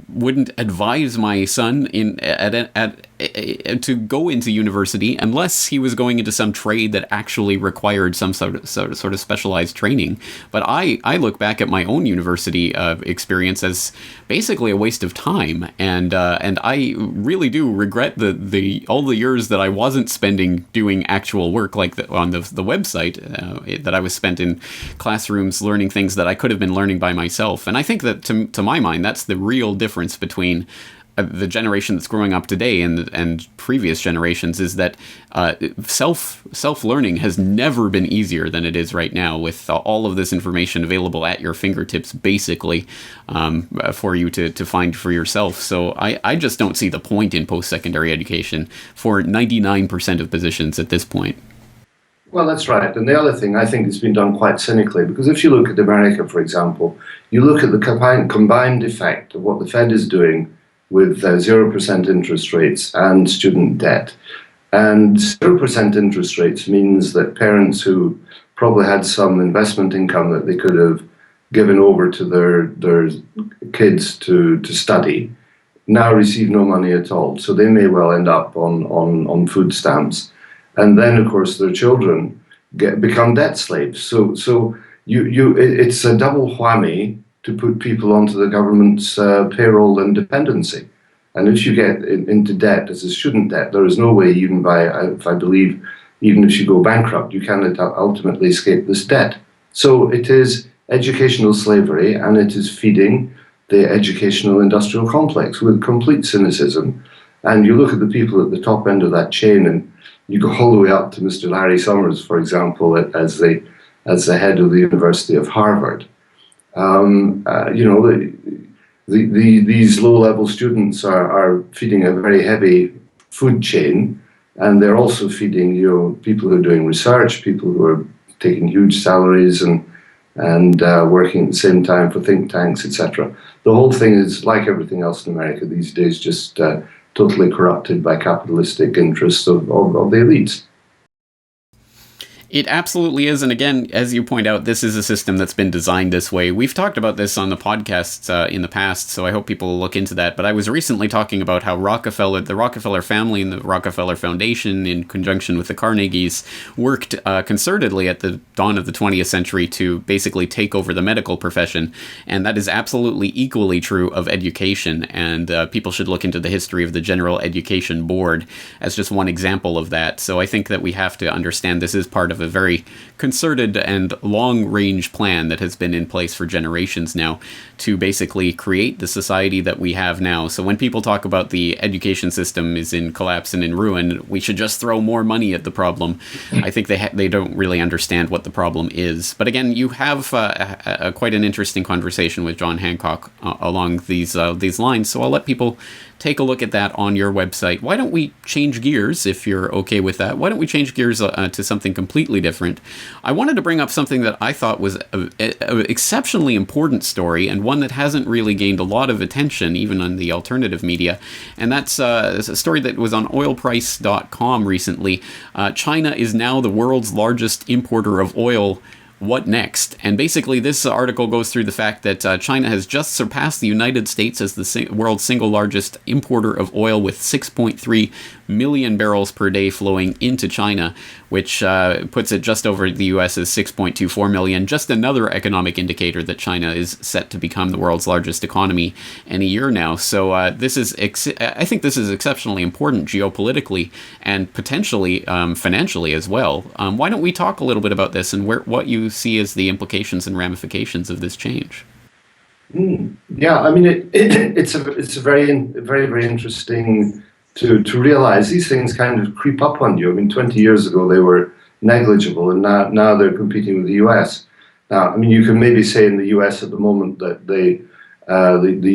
wouldn't advise my son to go into university unless he was going into some trade that actually required some sort of specialized training. But I look back at my own university experience as basically a waste of time, and I really do regret the all the years that I wasn't spending doing actual work, like on the website, that I was spent in classrooms learning things that I could have been learning by myself. And I think that to my mind, that's the real difference between the generation that's growing up today and previous generations, is that self learning has never been easier than it is right now, with all of this information available at your fingertips, basically, for you to find for yourself. So I just don't see the point in post-secondary education for 99% of positions at this point. Well, that's right. And the other thing, I think it's been done quite cynically, because if you look at America, for example, you look at the combined effect of what the Fed is doing with 0% interest rates and student debt. And 0% interest rates means that parents who probably had some investment income that they could have given over to their kids to study now receive no money at all. So they may well end up on food stamps. And then, of course, their children become debt slaves. So it's a double whammy to put people onto the government's payroll and dependency. And if you get into debt as a student debt, there is no way, even if I believe, even if you go bankrupt, you cannot ultimately escape this debt. So it is educational slavery, and it is feeding the educational industrial complex with complete cynicism. And you look at the people at the top end of that chain, and you go all the way up to Mr. Larry Summers, for example, as the head of the University of Harvard. These low-level students are feeding a very heavy food chain, and they're also feeding people who are doing research, people who are taking huge salaries and working at the same time for think tanks, etc. The whole thing is, like everything else in America these days, just totally corrupted by capitalistic interests of the elites. It absolutely is. And again, as you point out, this is a system that's been designed this way. We've talked about this on the podcasts in the past, so I hope people will look into that. But I was recently talking about how the Rockefeller family and the Rockefeller Foundation, in conjunction with the Carnegies, worked concertedly at the dawn of the 20th century to basically take over the medical profession. And that is absolutely equally true of education. And people should look into the history of the General Education Board as just one example of that. So I think that we have to understand this is part of a very concerted and long-range plan that has been in place for generations now to basically create the society that we have now. So when people talk about the education system is in collapse and in ruin, we should just throw more money at the problem. I think they don't really understand what the problem is. But again, you have quite an interesting conversation with John Hancock along these lines, so I'll let people take a look at that on your website. Why don't we change gears, if you're okay with that? Why don't we change gears to something completely different? I wanted to bring up something that I thought was an exceptionally important story, and one that hasn't really gained a lot of attention, even on the alternative media, and that's a story that was on oilprice.com recently. China is now the world's largest importer of oil. What next? And basically this article goes through the fact that China has just surpassed the United States as the world's single largest importer of oil, with 6.3 million barrels per day flowing into China, which puts it just over the U.S.'s 6.24 million. Just another economic indicator that China is set to become the world's largest economy in a year now. So I think this is exceptionally important geopolitically and potentially financially as well. Why don't we talk a little bit about this and what you see as the implications and ramifications of this change? Yeah, I mean, it's a very, very, very interesting to realize these things kind of creep up on you. I mean, 20 years ago they were negligible, and now they're competing with the US. Now, I mean, you can maybe say in the US at the moment that the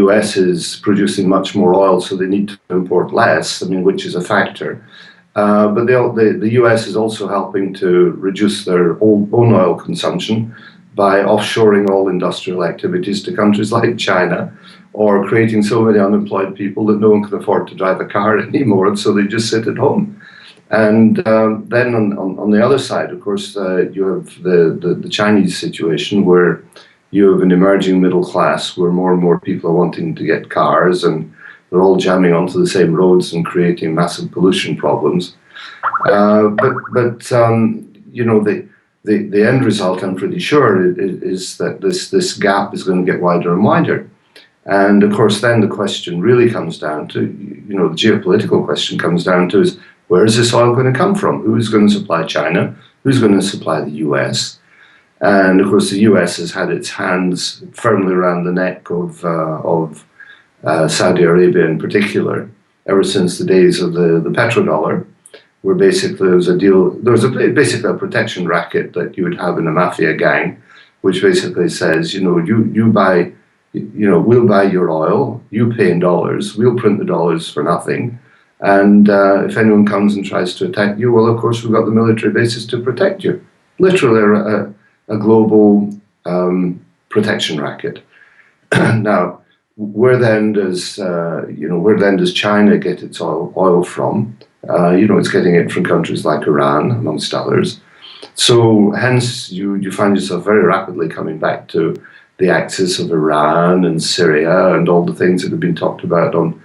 US is producing much more oil, so they need to import less. I mean, which is a factor. But the US is also helping to reduce their own oil consumption by offshoring all industrial activities to countries like China, or creating so many unemployed people that no one can afford to drive a car anymore, and so they just sit at home. And then on the other side, of course, you have the Chinese situation, where you have an emerging middle class where more and more people are wanting to get cars, and they're all jamming onto the same roads and creating massive pollution problems. The end result, I'm pretty sure, is that this gap is going to get wider and wider. And of course, then the question really comes down to, the geopolitical question comes down to is, where is this oil going to come from? Who's going to supply China? Who's going to supply the US? And of course, the US has had its hands firmly around the neck of Saudi Arabia in particular, ever since the days of the petrodollar, where basically there was a deal, basically a protection racket that you would have in a mafia gang, which basically says, you buy, we'll buy your oil, you pay in dollars, we'll print the dollars for nothing. And if anyone comes and tries to attack you, well, of course, we've got the military bases to protect you. Literally a global protection racket. Now, where then does China get its oil from? It's getting it from countries like Iran, amongst others. So hence you find yourself very rapidly coming back to the axis of Iran and Syria and all the things that have been talked about on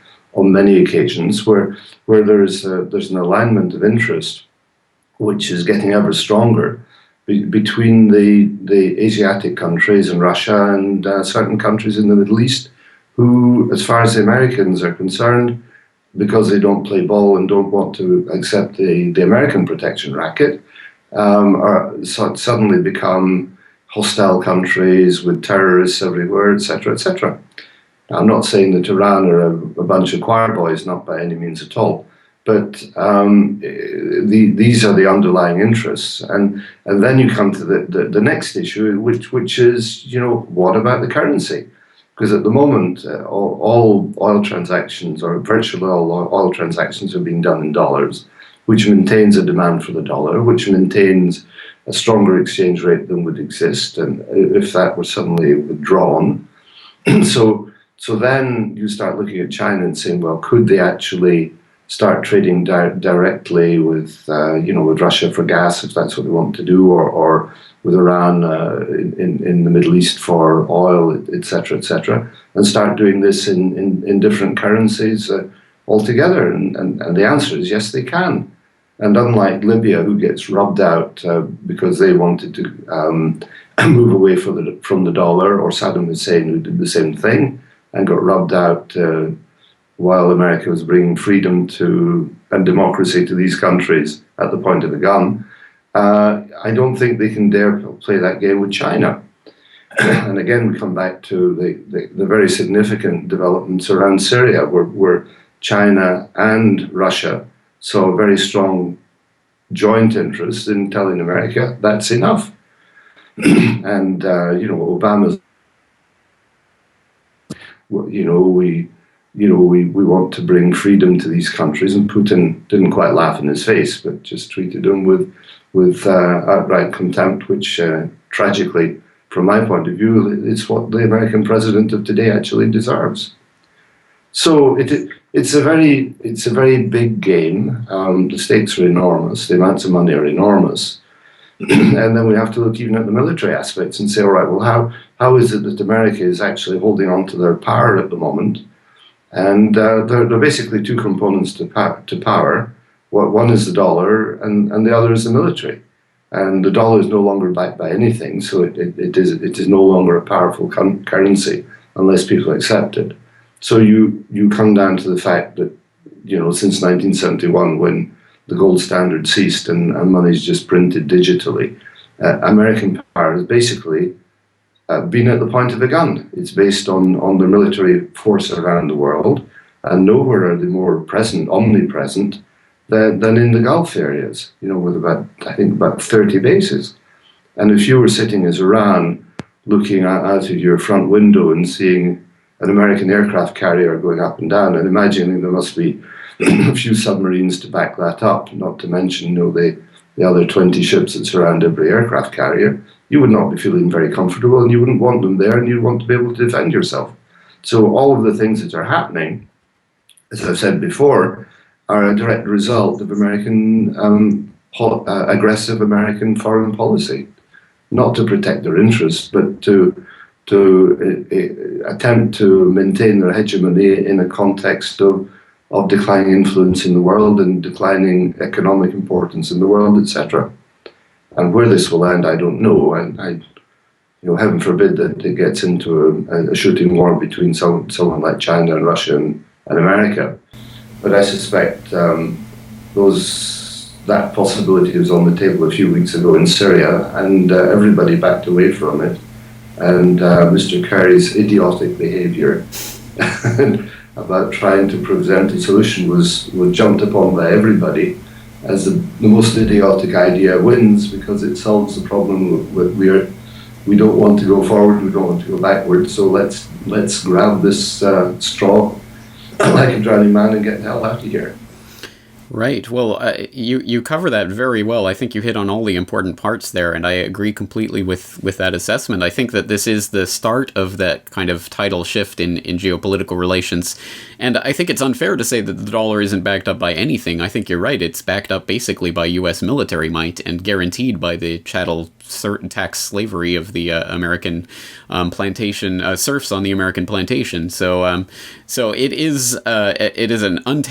many occasions, where there's an alignment of interest which is getting ever stronger between the Asiatic countries and Russia and certain countries in the Middle East, who, as far as the Americans are concerned, because they don't play ball and don't want to accept the American protection racket, are suddenly become hostile countries with terrorists everywhere, etc., etc. I'm not saying that Iran are a bunch of choir boys, not by any means at all, but these are the underlying interests. And then you come to the next issue, which is, what about the currency? Because at the moment, all oil transactions, or virtually all oil transactions, are being done in dollars, which maintains a demand for the dollar, which maintains a stronger exchange rate than would exist, and if that were suddenly withdrawn. So then you start looking at China and saying, well, could they actually start trading directly with Russia for gas, if that's what they want to do, or with Iran in the Middle East for oil, etc., and start doing this in different currencies altogether? And the answer is yes, they can. And unlike Libya, who gets rubbed out because they wanted to move away from the dollar, or Saddam Hussein, who did the same thing and got rubbed out while America was bringing freedom and democracy to these countries at the point of the gun, I don't think they can dare play that game with China. And again, we come back to the very significant developments around Syria, where China and Russia saw a very strong joint interest in telling America that's enough. And Obama's, we want to bring freedom to these countries, and Putin didn't quite laugh in his face, but just treated him with outright contempt, which tragically, from my point of view, it's what the American president of today actually deserves. So it's a very big game. The stakes are enormous. The amounts of money are enormous. And then we have to look even at the military aspects and say, all right, well, how is it that America is actually holding on to their power at the moment? And there are basically two components to power. One is the dollar, and the other is the military. And the dollar is no longer backed by anything, so it is no longer a powerful currency unless people accept it. So you come down to the fact that, since 1971, when the gold standard ceased and money is just printed digitally, American power has basically been at the point of a gun. It's based on their military force around the world, and nowhere are they more omnipresent than in the Gulf areas, with about 30 bases. And if you were sitting as Iran, looking out of your front window and seeing an American aircraft carrier going up and down, and imagining there must be a few submarines to back that up, not to mention the other 20 ships that surround every aircraft carrier, you would not be feeling very comfortable, and you wouldn't want them there, and you'd want to be able to defend yourself. So all of the things that are happening, as I've said before, are a direct result of aggressive American foreign policy, not to protect their interests, but to to attempt to maintain their hegemony in a context of declining influence in the world and declining economic importance in the world, etc. And where this will end, I don't know. And heaven forbid that it gets into a shooting war between someone like China and Russia and America. But I suspect that possibility was on the table a few weeks ago in Syria, and everybody backed away from it. And Mr. Kerry's idiotic behaviour about trying to present a solution was jumped upon by everybody as the most idiotic idea wins, because it solves the problem we don't want to go forward, we don't want to go backward, so let's grab this straw like a drowning man and get the hell out of here. Right. Well, you cover that very well. I think you hit on all the important parts there, and I agree completely with that assessment. I think that this is the start of that kind of tidal shift in geopolitical relations, and I think it's unfair to say that the dollar isn't backed up by anything. I think you're right. It's backed up basically by U.S. military might and guaranteed by the chattel tax slavery of the American plantation serfs on the American plantation. So it is an untenable